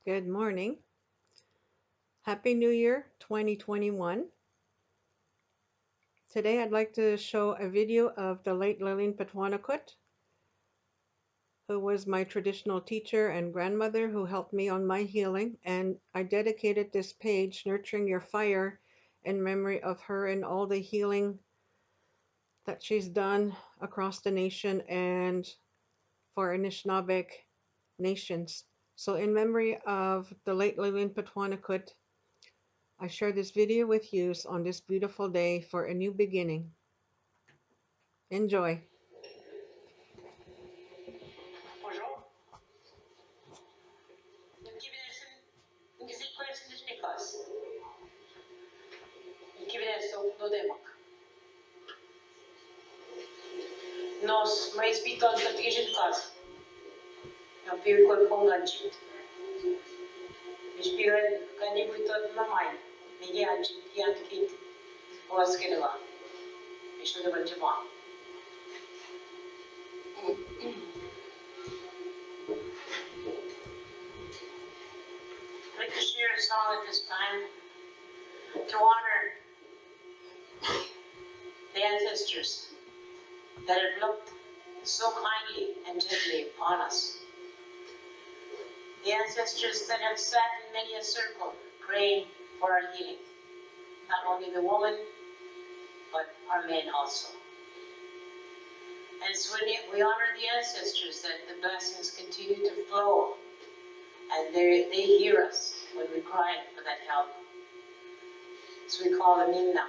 Good morning. Happy New Year 2021. Today I'd like to show a video of the late Lillian Patwanakut, who was my traditional teacher and grandmother who helped me on my healing, and I dedicated this page, Nurturing Your Fire, in memory of her and all the healing that she's done across the nation and for Anishinaabeg nations. So in memory of the late Lillian Patwanakut, I share this video with you on this beautiful day for a new beginning. Enjoy. Bonjour. Ngize kwesi ndinikas. Kivineso no demak. Nos mais piton katigin kas. Na piu kol ponganchi. Ispiran kani piton mamai. Nigi anchi kiant kit. Was keneva. Isho de banchama. I'd like to share a song at this time to honor the ancestors that have looked so kindly and gently upon us. The ancestors that have sat in many a circle praying for our healing. Not only the woman, but our men also. And it's when we honor the ancestors that the blessings continue to flow. And they hear us when we cry for that help. So we call them in now.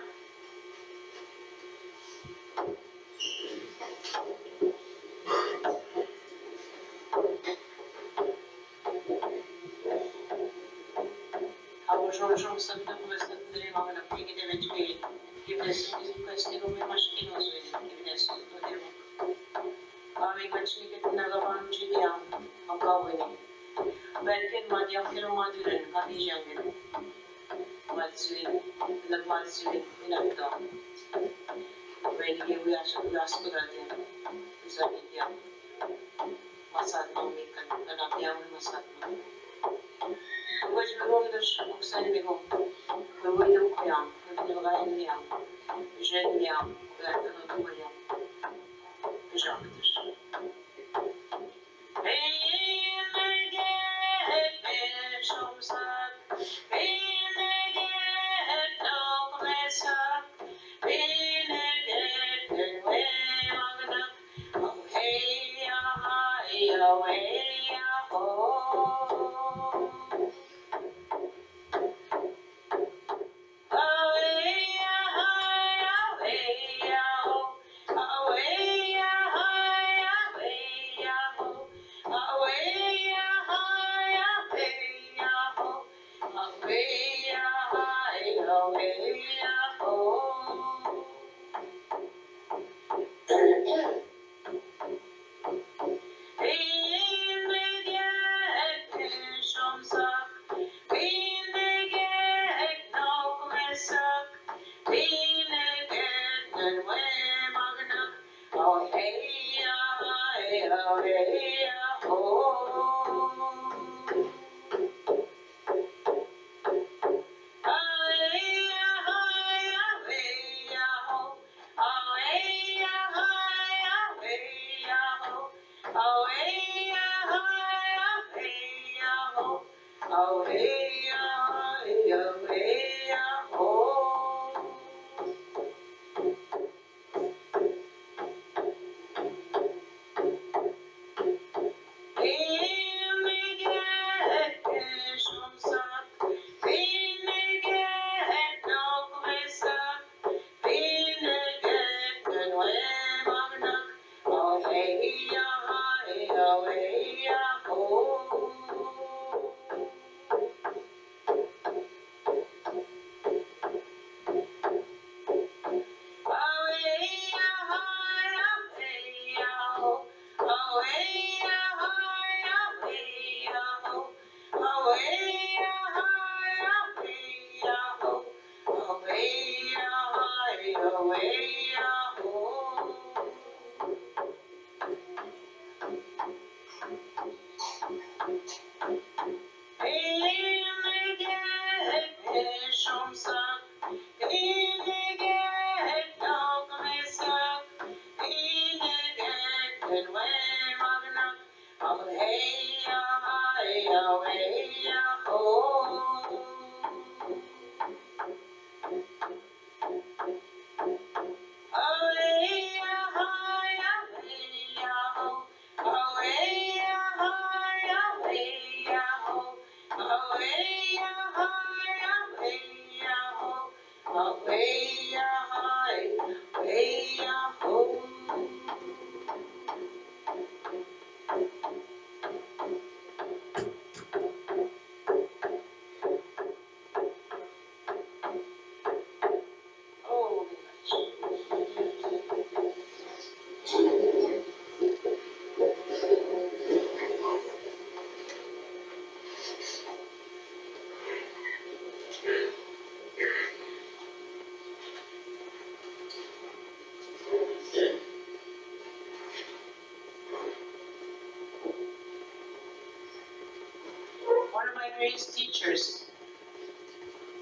One of my greatest teachers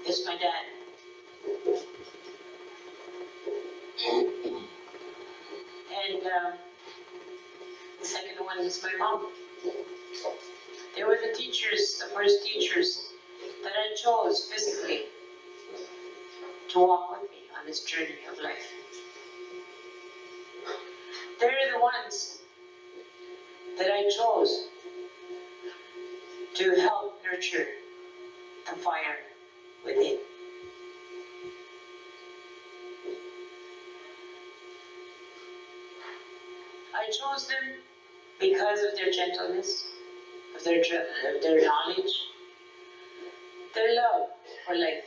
is my dad. And the second one is my mom. They were the teachers, the first teachers that I chose physically to walk with me on this journey of life. They're the ones that I chose to help nurture the fire within. I chose them because of their gentleness, of their knowledge, their love for life.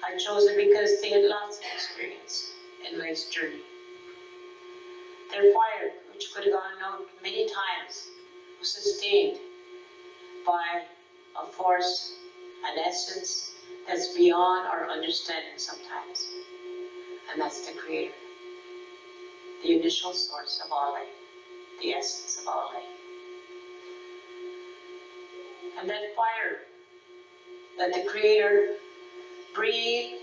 I chose them because they had lots of experience in life's journey. Their fire, which could have gone out many times, was sustained by a force, an essence that's beyond our understanding sometimes. And that's the Creator, the initial source of all life, the essence of all life. And that fire that the Creator breathed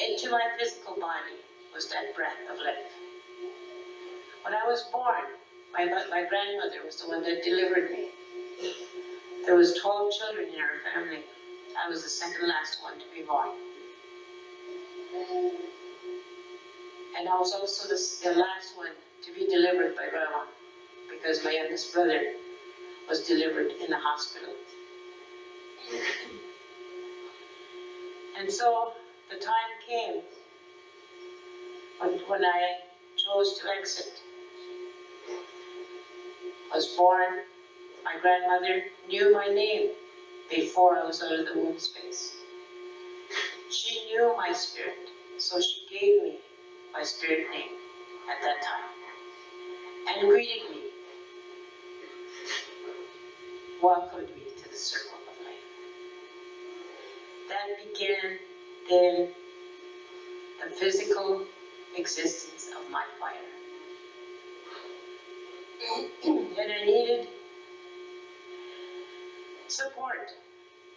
into my physical body was that breath of life. When I was born, my grandmother was the one that delivered me. There was 12 children in our family. I was the second last one to be born. And I was also the last one to be delivered by Grandma, because my youngest brother was delivered in the hospital. And so the time came when I chose to exit. I was born. My grandmother knew my name before I was out of the womb space. She knew my spirit, so she gave me my spirit name at that time and greeted me, welcomed me to the circle of life. That began then the physical existence of my fire. And I needed support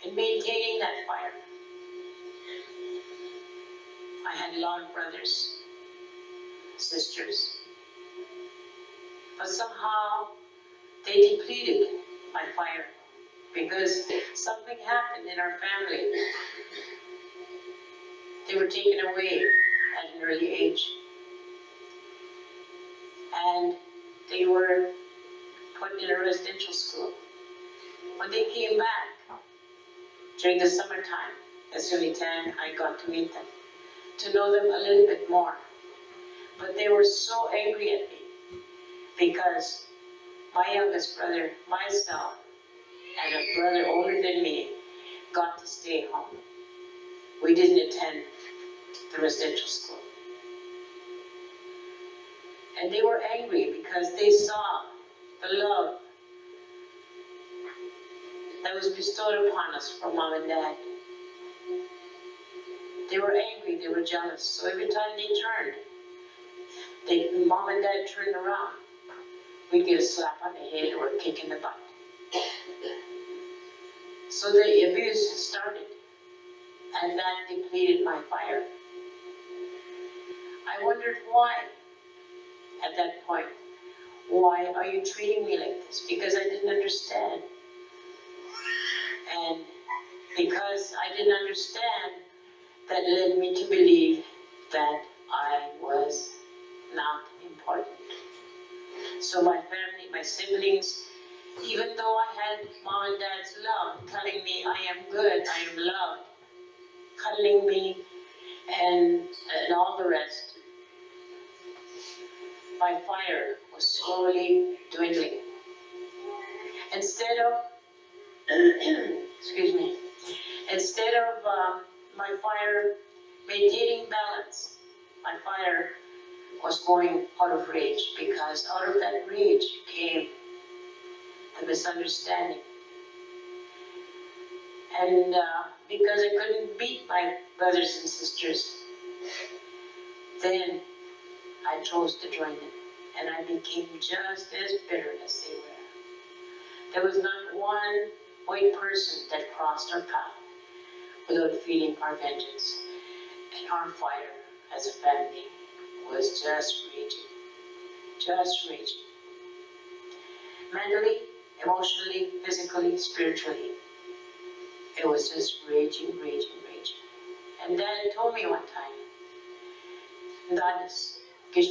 in maintaining that fire. I had a lot of brothers, sisters, but somehow they depleted my fire because something happened in our family. They were taken away at an early age, and they were put in a residential school. When they came back during the summertime, as Sulitan, I got to meet them, to know them a little bit more. But they were so angry at me because my youngest brother, myself, and a brother older than me got to stay home. We didn't attend the residential school. And they were angry because they saw the love that was bestowed upon us from Mom and Dad. They were angry, they were jealous. So every time they turned, Mom and Dad turned around, we'd get a slap on the head or a kick in the butt. So the abuse started, and that depleted my fire. I wondered why, at that point. Why are you treating me like this? Because I didn't understand. And because I didn't understand, that led me to believe that I was not important. So my family, my siblings, even though I had Mom and Dad's love, telling me I am good, I am loved, cuddling me, and all the rest, my fire was slowly dwindling. Instead of, excuse me, instead of my fire maintaining balance, my fire was going out of rage, because out of that rage came the misunderstanding. And because I couldn't beat my brothers and sisters, then I chose to join them. And I became just as bitter as they were. There was not one white person that crossed our path without feeling our vengeance. And our fire as a family was just raging. Just raging. Mentally, emotionally, physically, spiritually. It was just raging, raging, raging. And Dad told me one time, Danis, if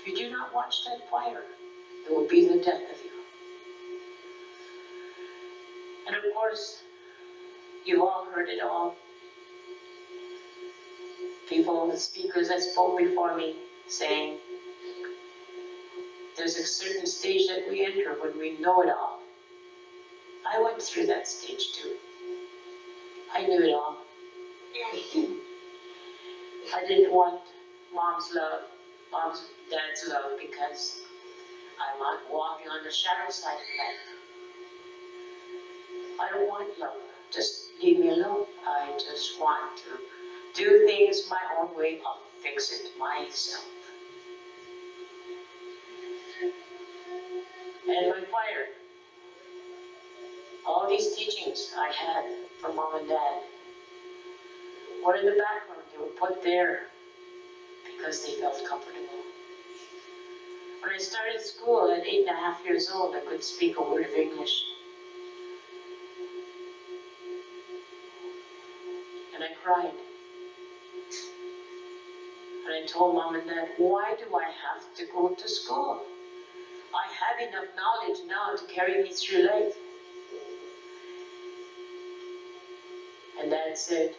you do not watch that fire, it will be the death of you. And of course, you've all heard it all. People, the speakers that spoke before me, saying, there's a certain stage that we enter when we know it all. I went through that stage too. I knew it all. I didn't want mom's love, dad's love, because I'm walking on the shadow side of life. I don't want love. Just leave me alone. I just want to do things my own way. I'll fix it myself. And my fire, all these teachings I had from mom and dad were in the background. They were put there because they felt comfortable. When I started school at 8.5 years old, I couldn't speak a word of English. And I cried. And I told mom and dad, why do I have to go to school? I have enough knowledge now to carry me through life. And dad said,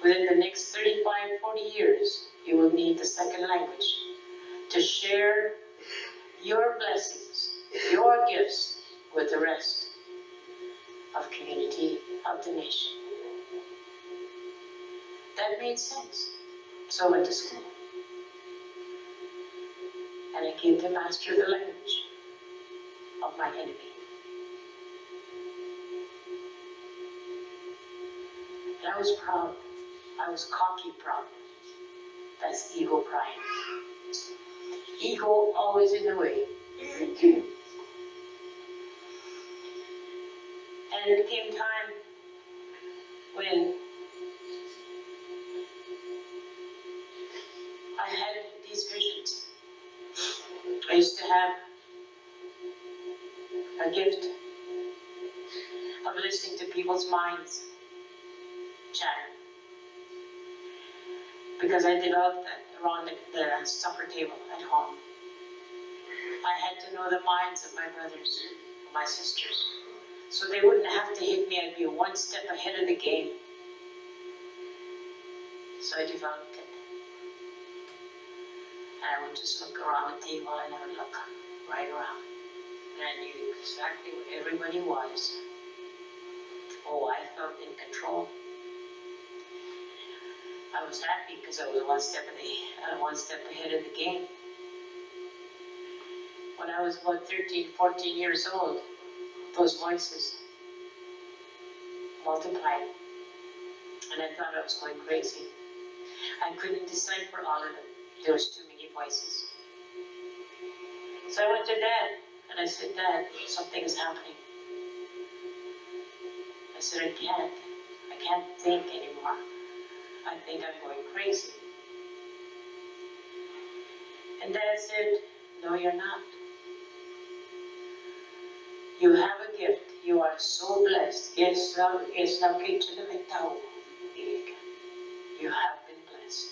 within the next 35, 40 years, you will need the second language to share your blessings, your gifts with the rest of community, of the nation. That made sense. So I went to school. And I came to master the language of my enemy. And I was proud. I was cocky proud. That's ego pride. Ego always in the way. And it came time when I had these visions. I used to have a gift of listening to people's minds chatter. Because I developed that around the supper table at home. I had to know the minds of my brothers, my sisters, so they wouldn't have to hit me. I'd be one step ahead of the game. So I developed it. And I would just look around the table and I would look right around. And I knew exactly where everybody was. Oh, I felt in control. I was happy because I was one step ahead of the game. When I was about 13, 14 years old, those voices multiplied. And I thought I was going crazy. I couldn't decipher all of them. There was too many voices. So I went to Dad and I said, Dad, something is happening. I said, I can't think anymore. I think I'm going crazy. And Dad said, no, you're not. You have a gift. You are so blessed. You have been blessed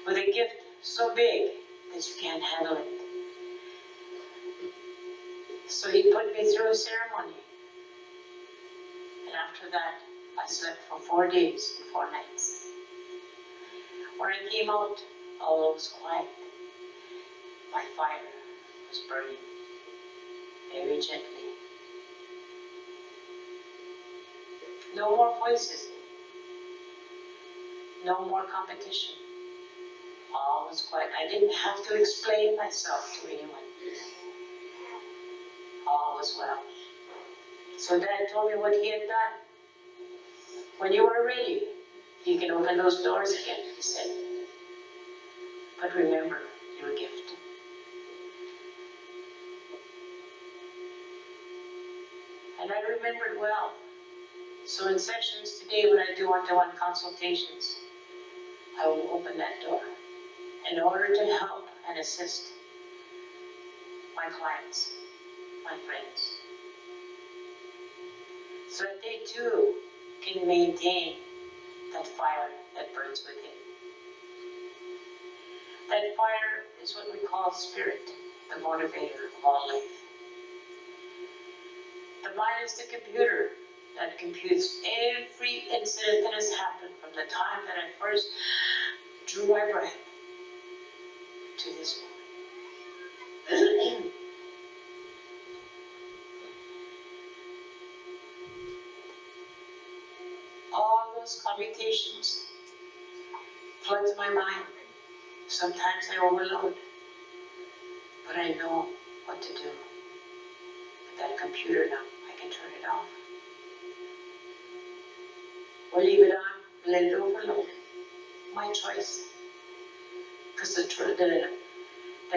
with a gift so big that you can't handle it. So he put me through a ceremony. And after that, I slept for 4 days and 4 nights. When I came out, all was quiet. My fire was burning very gently. No more voices. No more competition. All was quiet. I didn't have to explain myself to anyone. All was well. So Dad told me what he had done. When you are ready, you can open those doors again, he said. but remember your gift. And I remembered well. So in sessions today, when I do one-to-one consultations, I will open that door in order to help and assist my clients, my friends, so that they too can maintain that fire that burns within. That fire is what we call spirit, the motivator of all life. The mind is the computer that computes every incident that has happened from the time that I first drew my breath to this moment. All those computations flood my mind. Sometimes I overload, but I know what to do. With that computer now, I can turn it off. Or leave it on, let it overload. My choice. Because the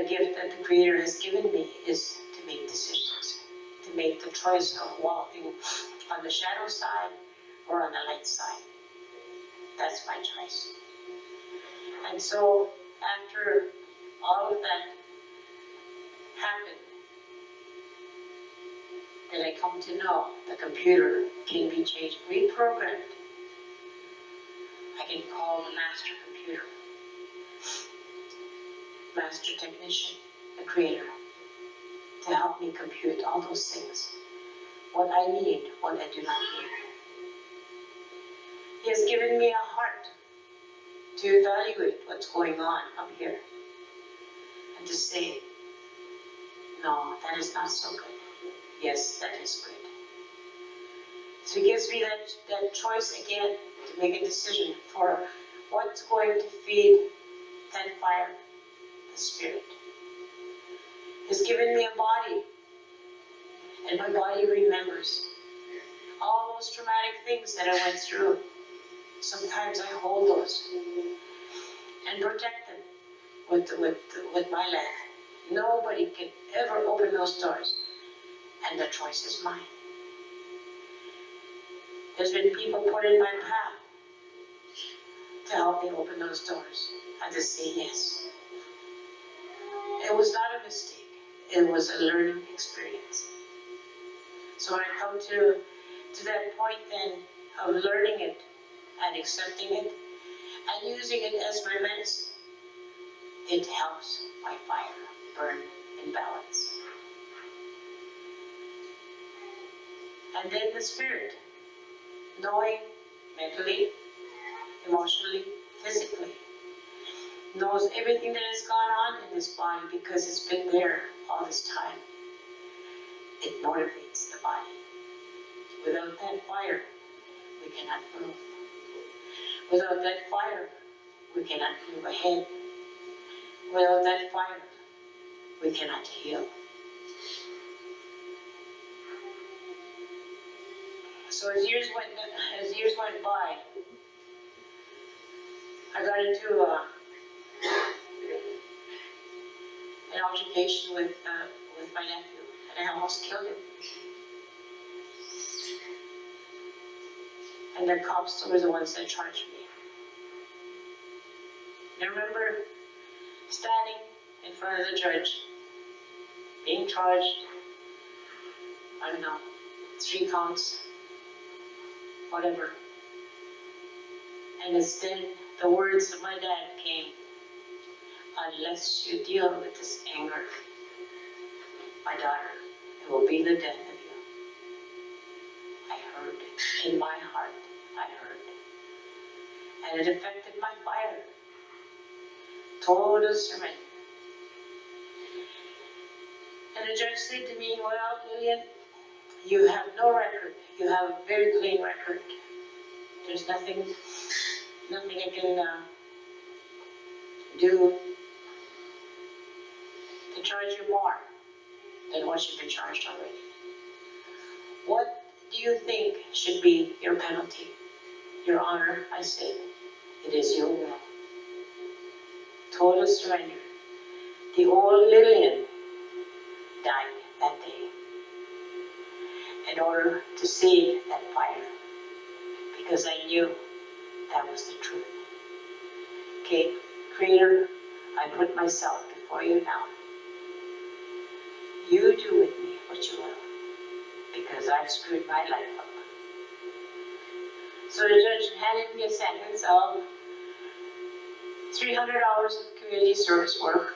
gift that the Creator has given me is to make decisions, to make the choice of walking on the shadow side or on the light side. That's my choice. And so, after all of that happened, then I come to know the computer can be changed, reprogrammed. I can call the master computer, master technician, the Creator, to help me compute all those things. What I need, what I do not need. He has given me a heart to evaluate what's going on up here and to say, no, that is not so good. Yes, that is good. So he gives me that choice again to make a decision for what's going to feed that fire, the spirit. He's given me a body, and my body remembers all those traumatic things that I went through. Sometimes I hold those and protect them with my life. Nobody can ever open those doors, and the choice is mine. There's been people put in my path to help me open those doors and to say yes. It was not a mistake. It was a learning experience. So when I come to that point then of learning it and accepting it and using it as my medicine, it helps my fire burn in balance. And then the spirit, knowing mentally, emotionally, physically, knows everything that has gone on in this body because it's been there all this time. It motivates the body. Without that fire, we cannot move. Without that fire, we cannot move ahead. Without that fire, we cannot heal. So as years went by, I got into an altercation with my nephew, and I almost killed him. And the cops were the ones that charged me. And I remember standing in front of the judge, being charged, I don't know, 3 counts, whatever. And it's then the words of my dad came, unless you deal with this anger, my daughter, it will be the death of you. I heard it in my heart, I heard. And it affected my fire. Total surrender. And the judge said to me, well, Lillian, you have no record. You have a very clean record. There's nothing I can do to charge you more than what you've been charged already. What do you think should be your penalty? Your Honor, I said, it is your will. total surrender. The old Lillian died that day in order to save that fire, because I knew that was the truth. Okay, Creator, I put myself before you now. You do with me what you will, because I've screwed my life up. So the judge handed me a sentence of 300 hours of community service work,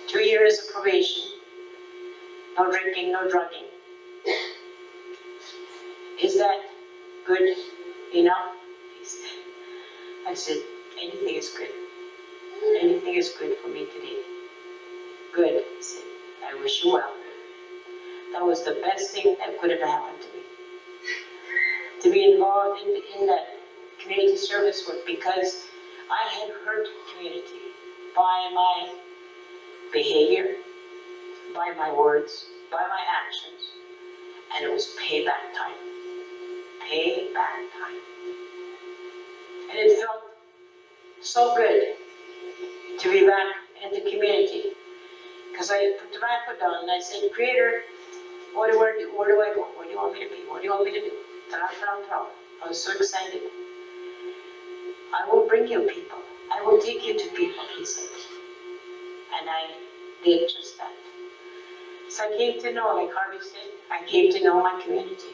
2 years of probation, no drinking, no drugging. Is that good enough? He said. I said, anything is good. Anything is good for me today. Good, he said. I wish you well. That was the best thing that could have happened to me. To be involved in that community service work, because I had hurt community by my behavior, by my words, by my actions, and it was payback time. Payback time. And it felt so good to be back in the community, because I put tobacco down and I said, Creator, where do I go? Where do you want me to be? What do you want me to do? Ta-ra-ta-ra-ta. I was so excited. I will bring you people. I will take you to people, he said. And I did just that. So I came to know, like Harvey said, I came to know my community.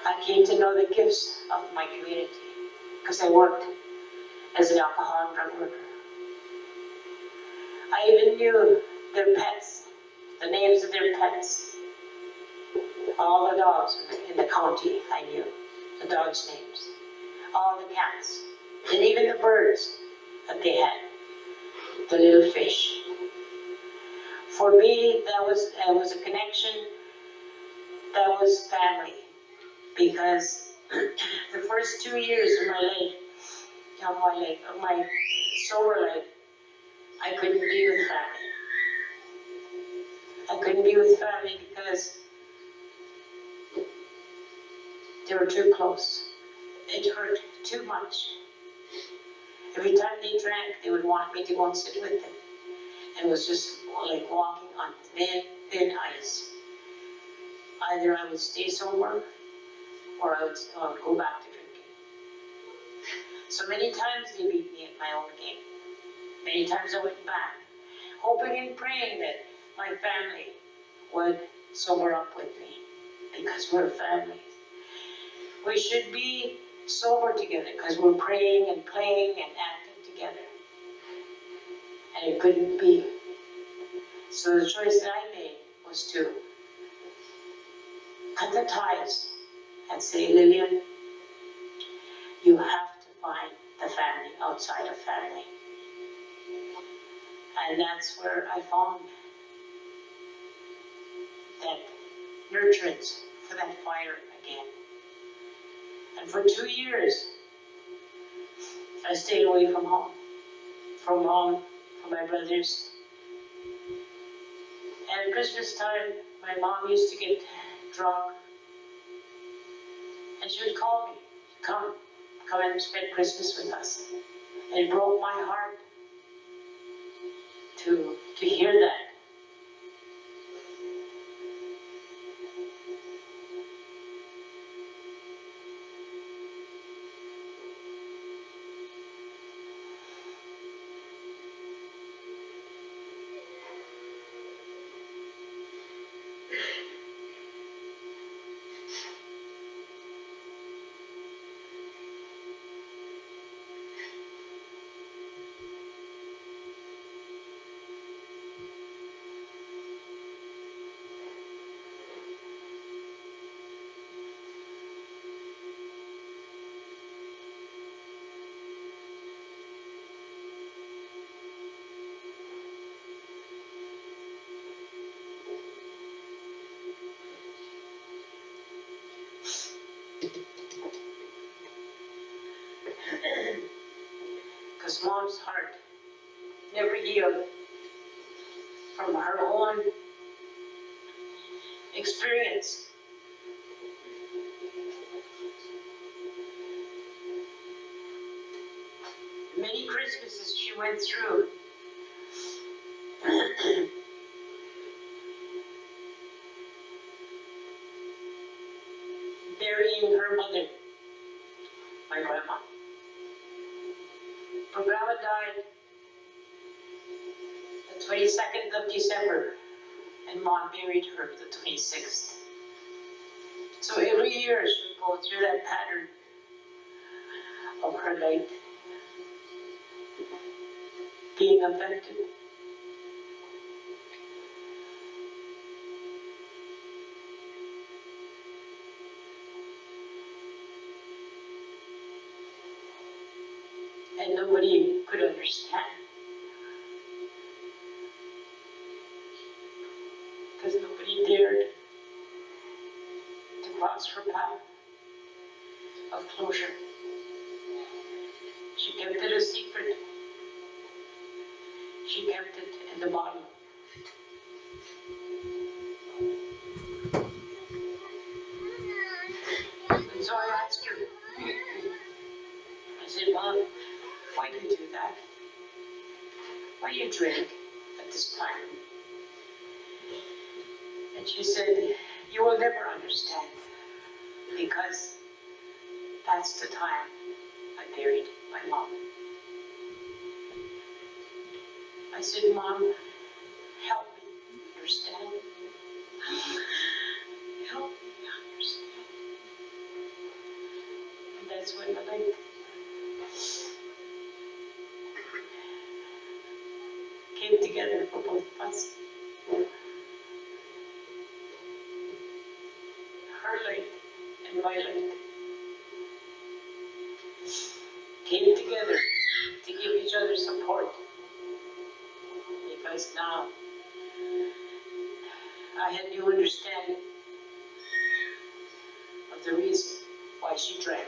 I came to know the gifts of my community, because I worked as an alcohol and drug worker. I even knew their pets, the names of their pets. All the dogs in the county, I knew the dogs' names. All the cats, and even the birds that they had, the little fish. For me, that was a connection, that was family, because the first 2 years of my life, of my sober life, I couldn't be with family. I couldn't be with family because they were too close. It hurt too much. Every time they drank, they would want me to go and sit with them. And it was just like walking on thin ice. Either I would stay sober, or I would go back to drinking. So many times they beat me at my own game. Many times I went back, hoping and praying that my family would sober up with me, because we're family. We should be sober together, because we're praying and playing and acting together. And it couldn't be. So the choice that I made was to cut the ties and say, Lillian, you have to find the family outside of family. And that's where I found that nurturance for that fire again. And for 2 years, I stayed away from home, from mom, from my brothers. And at Christmas time, my mom used to get drunk, and she would call me, come and spend Christmas with us. And it broke my heart to hear that. Because mom's heart never healed from her own experience. Many Christmases she went through burying her mother, my grandma. Her grandma died the 22nd of December, and Mom buried her the 26th. So every year she would go through that pattern of her life being affected. And nobody could understand, because nobody dared to cross her path of closure. She kept it a secret. She kept it in the bottom. And so I asked her, I said, Mom, why do you do that? Why do you drink at this time? And she said, you will never understand, because that's the time I buried my mom. I said, Mom, help me understand. Help me understand. And that's when the light came together for both of us. Her light and my light came together to give each other support, because now I had new understanding of the reason why she drank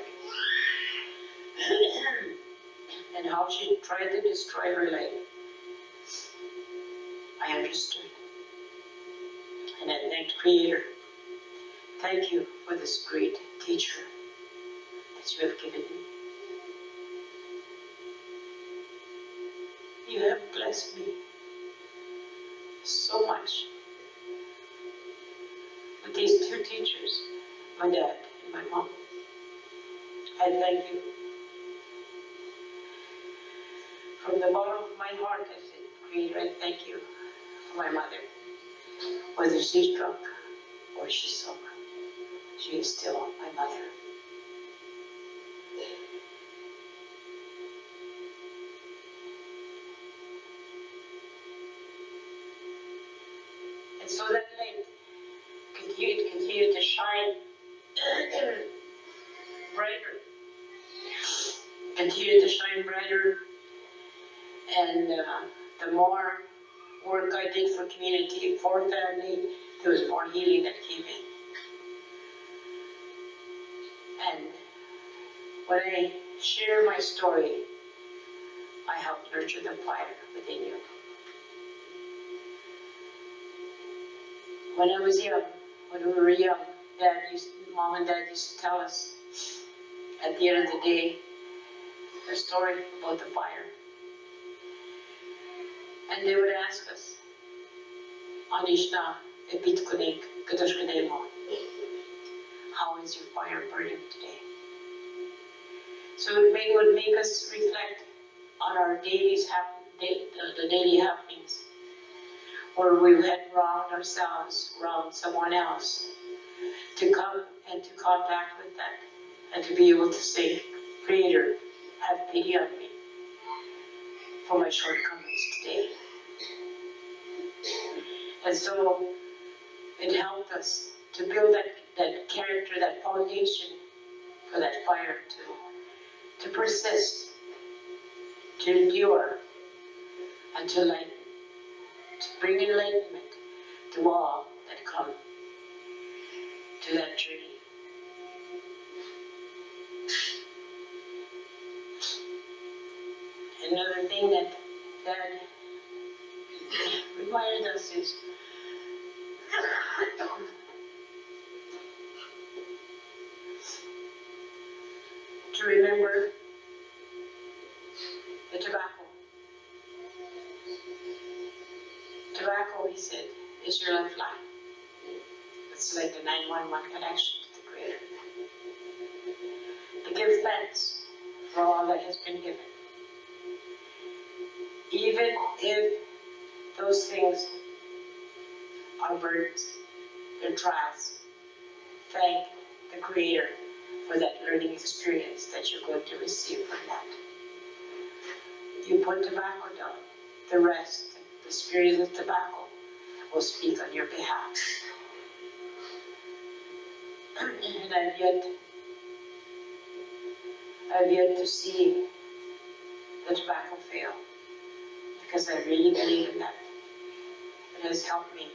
and how she tried to destroy her life. I understood, and I thanked Creator. Thank you for this great teacher that you have given me. You have blessed me so much with these two teachers, my dad and my mom. I thank you. From the bottom of my heart, I said, Creator, I thank you for my mother. Whether she's drunk or she's sober, she is still my mother. And so that light continued to shine brighter, continued to shine brighter, and the more work I did for community, for family, there was more healing that came in. And when I share my story, I help nurture the fire within you. When I was young, when we were young, Mom and Dad used to tell us at the end of the day a story about the fire. And they would ask us, Anishna, epit kunik, kadashkanemo. How is your fire burning today? So it would make us reflect on our the daily happenings, where we had wronged ourselves, wronged someone else, to come and to contact with that, and to be able to say, Creator, have pity on me for my shortcomings today. And so it helped us to build that character, that foundation for that fire to persist, to endure, and to lighten, to bring enlightenment to all that come to that journey. Another thing that Dad reminded us is to remember he said, is your lifeline. It's like the 911 connection to the Creator. To give thanks for all that has been given. Even if those things are burdens, they're trials, thank the Creator for that learning experience that you're going to receive from that. You put tobacco down, the rest, the spirit of tobacco, will speak on your behalf. And I've yet to see the tobacco fail, because I really believe in that. It has helped me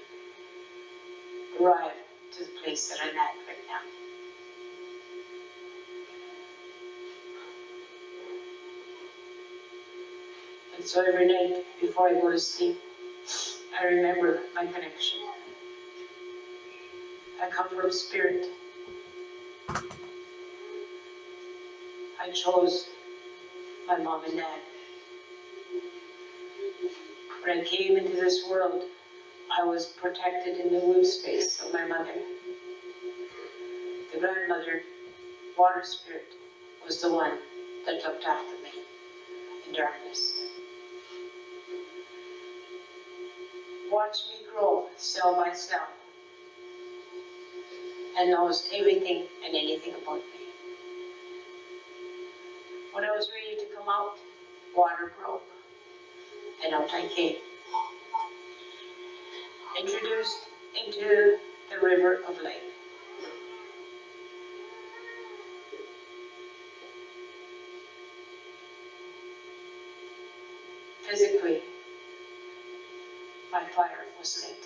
arrive to the place that I'm at right now. And so every night before I go to sleep, I remember my connection. I come from Spirit. I chose my mom and dad. When I came into this world, I was protected in the womb space of my mother. The grandmother, water spirit, was the one that looked after me in darkness. Watched me grow cell by cell and knows everything and anything about me. When I was ready to come out, water broke and out I came. Introduced into the river of life. Physically, my fire was lit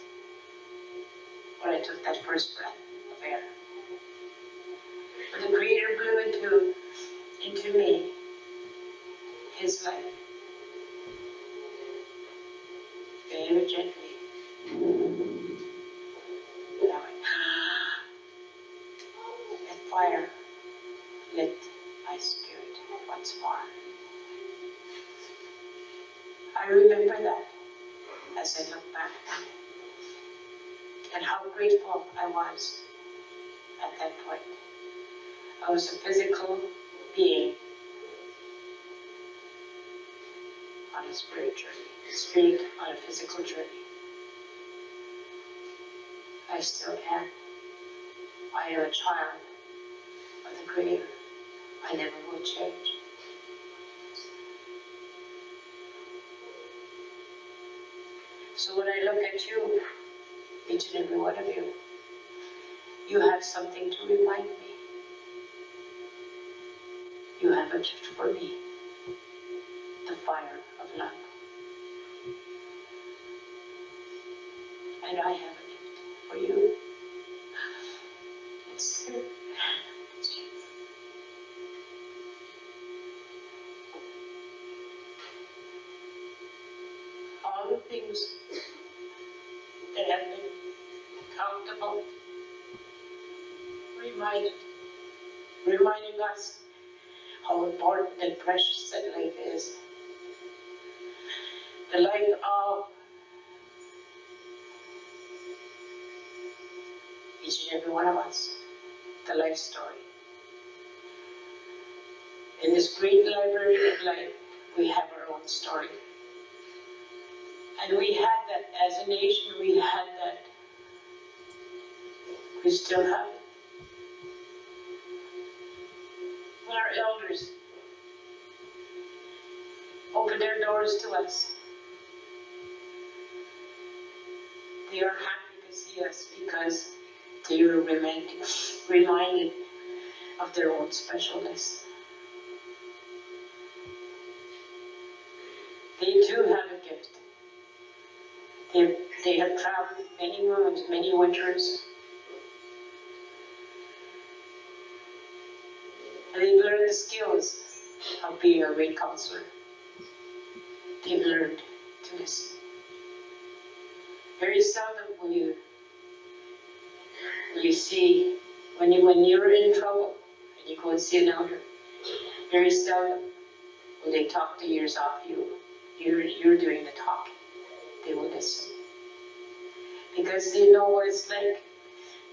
when I took that first breath of air. When the Creator blew into me His life, very gently, and I went, and fire lit my spirit once more. I remember that as I look back and how grateful I was at that point. I was a physical being on a spirit journey, spirit on a physical journey. I still am. I am a child of the Creator. I never will change. So when I look at you, each and every one of you, you have something to remind me. You have a gift for me, the fire of love. And I have a gift for you. It's all the things that have been talked about, reminding us how important and precious that life is. The life of each and every one of us, the life story. In this great library of life, we have our own story. And we had that as a nation, we had that. We still have it. When our elders open their doors to us, they are happy to see us because they are reminded of their own specialness. They too have a gift. They have traveled many moons, many winters, and they've learned the skills of being a great counselor. They've learned to listen. Very seldom will you see, when you're in trouble and you go and see an elder, very seldom will they talk the ears off you. You're doing the talking. They will listen. because they know what it's like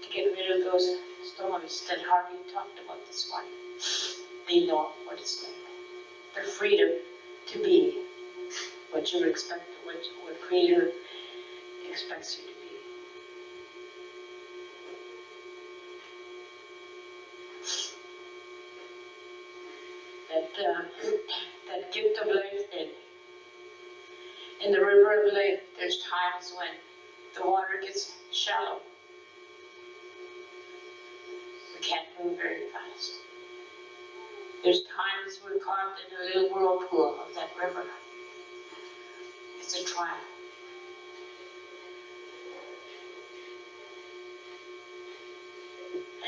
to get rid of those stories that Harvey talked about this morning. They know what it's like. The freedom to be what you expect, what Creator expects you to be. That gift of life then. In the river of life, there's times when the water gets shallow. We can't move very fast. There's times we're caught in a little whirlpool of that river. It's a trial.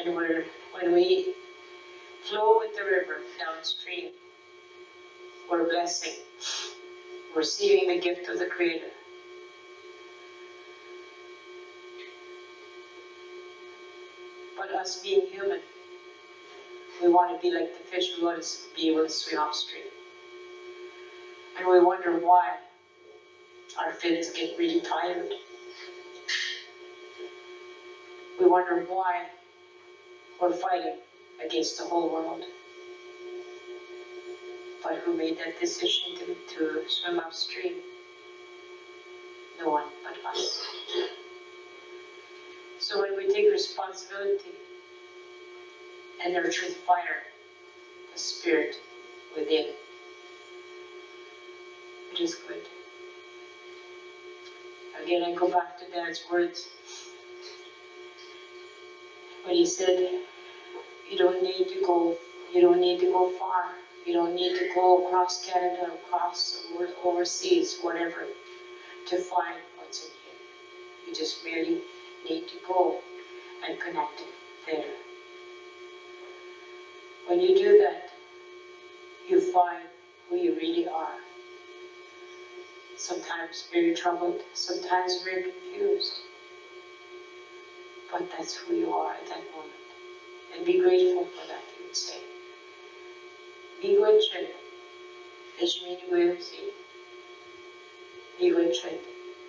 And when we flow with the river downstream, we're a blessing, receiving the gift of the Creator. But us being human, we want to be like the fish. We want to be able to swim upstream. And we wonder why our fins get really tired. We wonder why we're fighting against the whole world. But who made that decision to swim upstream? No one but us. So when we take responsibility and nurture the fire, the spirit within, it is good. Again, I go back to Dad's words when he said, you don't need to go far. You don't need to go across Canada, across overseas, whatever, to find what's in here. You just merely need to go and connect there. When you do that, you find who you really are. Sometimes very troubled, sometimes very confused. But that's who you are at that moment. And be grateful for that, you would say. Miigwech, Eshminiweusi. Miigwech,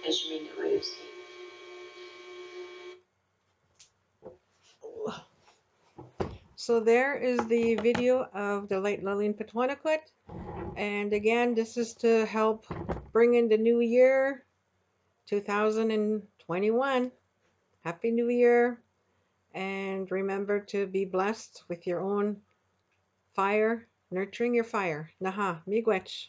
Eshminiweusi. So there is the video of the late Lillian Petwanakut. And again, this is to help bring in the new year, 2021. Happy New Year. And remember to be blessed with your own fire, nurturing your fire. Naha, miigwech.